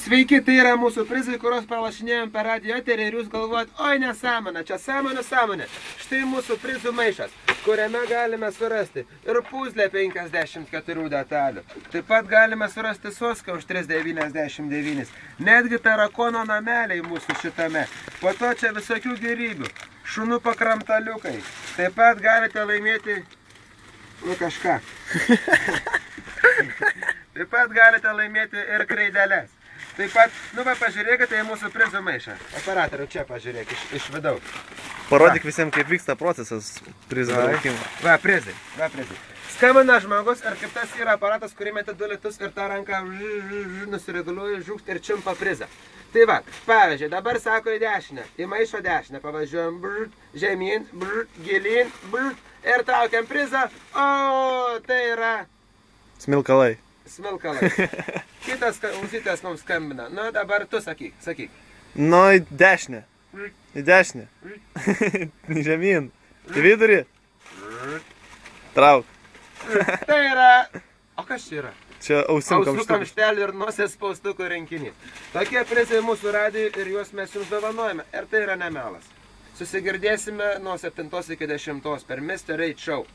Sveiki, tai yra mūsų prizai, kuriuos pralašinėjom per radio eterį ir jūs galvojat, oi nesąmonė, čia sąmonė. Štai mūsų prizų maišas, kuriame galime surasti ir puzlę 54 detalių. Taip pat galime surasti soską už 3,99. Netgi tarakono nameliai mūsų šitame. Po to čia visokių gerybių. Šunų pakramtaliukai. Taip pat galite laimėti, kažką. Taip pat galite laimėti ir kreideles. Taip pat, pažiūrėkite į mūsų prizų maišą. Operatorių čia pažiūrėk, iš vidaus. Parodyk visiems, kaip vyksta procesas prizų laukimo. Va, prizai. Skambina žmogus ir kaip tas yra aparatas, kurį meti 2 litus ir tą ranką nusireguliuoja, žūkt ir čiumpa prizą. Tai va, pavyzdžiui, dabar sako į dešinę, į maišo dešinę, pavažiuojam žemyn, gilyn, ir traukiam prizą, o tai yra... Smilkalai. Kitas klausytojas mums skambina. Nu, dabar tu sakyk. Nu, į dešinę. Žemyn. Į vidurį. Trauk. Tai yra... O kas čia yra? Čia ausim kamštelių ir nosies spaustukų rinkinys. Tokie prizai mūsų radijui ir juos mes jums dovanojame. Ir tai yra nemelas. Susigirdėsime nuo 7 iki 10 per Mr. 8 Show.